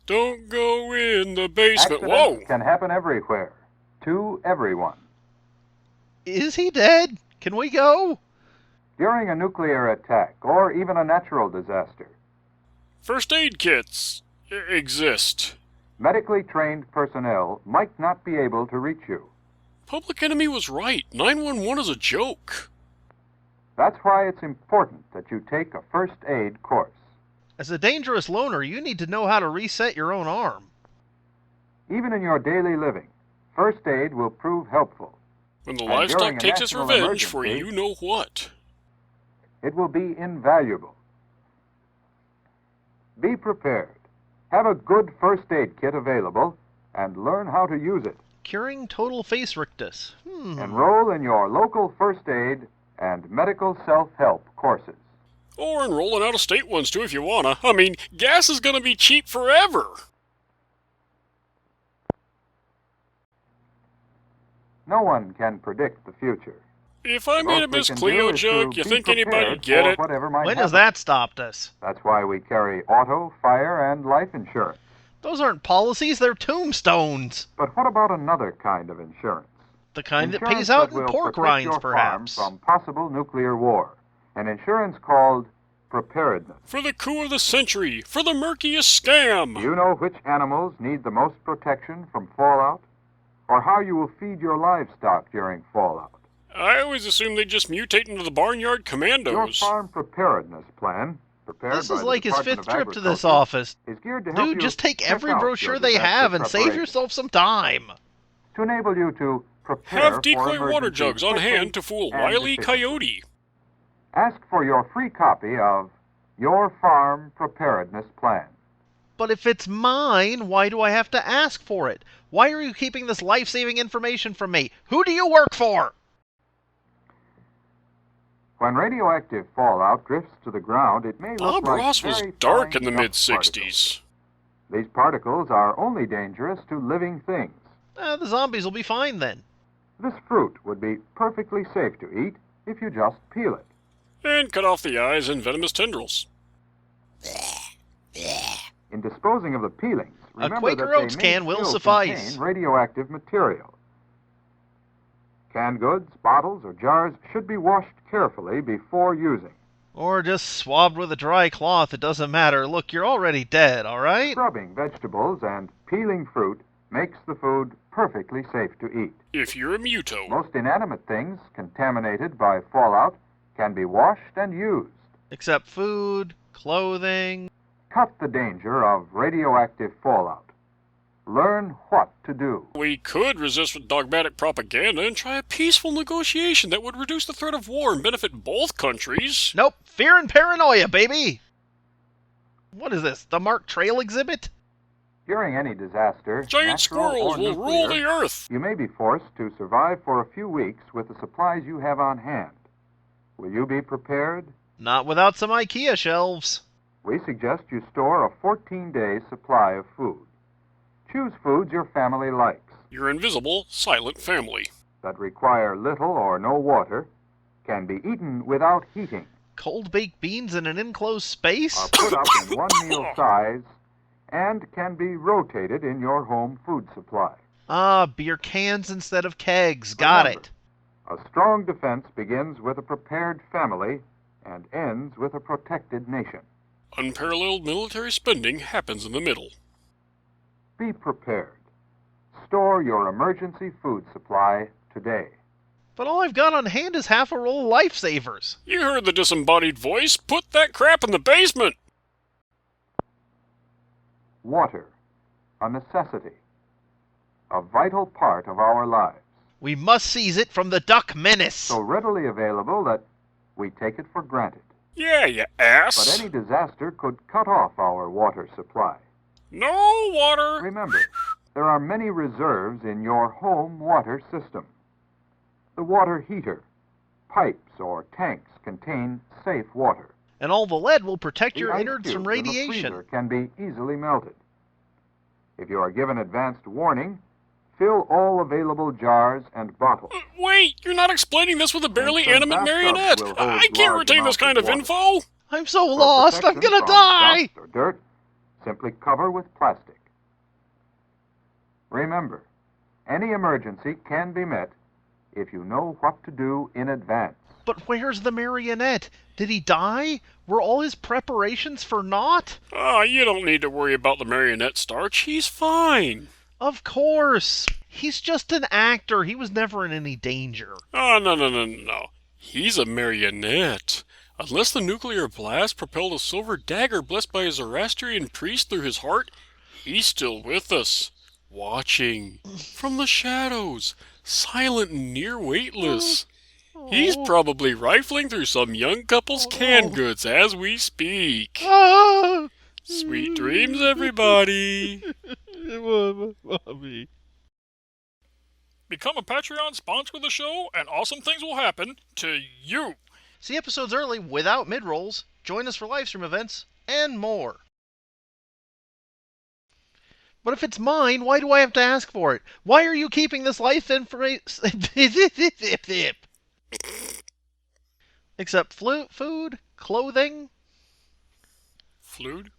Don't go in the basement. Accidents Whoa! can happen everywhere, to everyone. Is he dead? Can we go? During a nuclear attack or even a natural disaster, First aid kits exist. medically trained personnel might not be able to reach you. Public Enemy was right. 911 is a joke. That's why it's important that you take a first aid course. As a dangerous loner, you need to know how to reset your own arm. Even in your daily living, first aid will prove helpful. When the And livestock during a takes its national revenge for emergency, you know what. It will be invaluable. Be prepared. Have a good first aid kit available and learn how to use it. Curing total face rictus. Enroll in your local first aid and medical self-help courses. Or enroll in out-of-state ones too if you wanna. I mean, gas is gonna be cheap forever. No one can predict the future. If I The made a most we Miss can Cleo do is joke, to you be think anybody'd prepared get for it? whatever might When has happen. that stopped us? That's why we carry auto, fire, and life insurance. Those aren't policies, they're tombstones. But what about another kind of insurance? The kind that Insurance pays out will in pork protect rinds, your perhaps. farm from possible nuclear war. An insurance called preparedness. For the coup of the century, for the murkiest scam. Do you know which animals need the most protection from fallout? Or how you will feed your livestock during fallout? I always assumed they'd just mutate into the barnyard Your commandos. farm preparedness plan, prepared This by is the like his Department fifth of trip to this Agriculture, office. is geared to help Dude, you just take check every out brochure your they disaster have and save preparation, yourself some time. to enable you to prepare Have for decoy water emergencies jugs on quickly hand to fool and Wile E. efficiently. Coyote. Ask for your free copy of Your Farm Preparedness Plan. But if it's mine, why do I have to ask for it? Why are you keeping this life-saving information from me? Who do you work for? When radioactive fallout drifts to the ground, it may look Bob like Ross was very dark fine in the dust particles. mid-60s. These particles are only dangerous to living things. The zombies will be fine then. This fruit would be perfectly safe to eat if you just peel it. And cut off the eyes and venomous tendrils. In disposing of the peelings, remember Quaker that Oats they may can will still suffice. contain radioactive material. Canned goods, bottles, or jars should be washed carefully before using. Or just swabbed with a dry cloth, it doesn't matter. Look, you're already dead, alright? Scrubbing vegetables and peeling fruit makes the food perfectly safe to eat. If you're a muto. Most inanimate things contaminated by fallout can be washed and used. Except food, clothing. Cut the danger of radioactive fallout. Learn what to do. We could resist with dogmatic propaganda and try a peaceful negotiation that would reduce the threat of war and benefit both countries. Nope, fear and paranoia, baby! What is this, the Mark Trail exhibit? During any disaster, Giant natural squirrels or will rule nuclear, the earth. you may be forced to survive for a few weeks with the supplies you have on hand. Will you be prepared? Not without some IKEA shelves. We suggest you store a 14-day supply of food. Choose foods your family likes, Your invisible, silent family. that require little or no water, can be eaten without heating, Cold baked beans in an enclosed space? are put up in one meal size, and can be rotated in your home food supply. Ah, beer cans instead of kegs. Got Remember, it. A strong defense begins with a prepared family and ends with a protected nation. Unparalleled military spending happens in the middle. Be prepared. Store your emergency food supply today. But all I've got on hand is half a roll of lifesavers. You heard the disembodied voice. Put that crap in the basement. Water, a necessity, a vital part of our lives, We must seize it from the duck menace. so readily available that we take it for granted. Yeah, you But ass. any disaster could cut off our water supply. No water. Remember, there are many reserves in your home water system. The water heater, pipes, or tanks contain safe water. And all the lead will protect The your ice innards from cubes in the radiation. freezer can be easily melted. If you are given advanced warning, Fill all available jars and bottles. Wait, you're not explaining this with a barely some animate bathtubs marionette. will hold I can't large retain this amounts kind of of water. info. I'm so For lost, I'm protection gonna from die! dust or dirt, simply cover with plastic. Remember, any emergency can be met if you know what to do in advance. But where's the marionette? Did he die? Were all his preparations for naught? You don't need to worry about the marionette starch. He's fine. Of course. He's just an actor. He was never in any danger. No. He's a marionette. Unless the nuclear blast propelled a silver dagger blessed by a Zoroastrian priest through his heart, he's still with us. Watching. From the shadows. Silent and near weightless. He's probably rifling through some young couple's canned goods as we speak. Ah! Sweet dreams, everybody. Mommy. Become a Patreon sponsor of the show, and awesome things will happen to you. See episodes early without mid-rolls, join us for livestream events, and more. But if it's mine, why do I have to ask for it? Why are you keeping this life information? Except food, clothing. Fluid?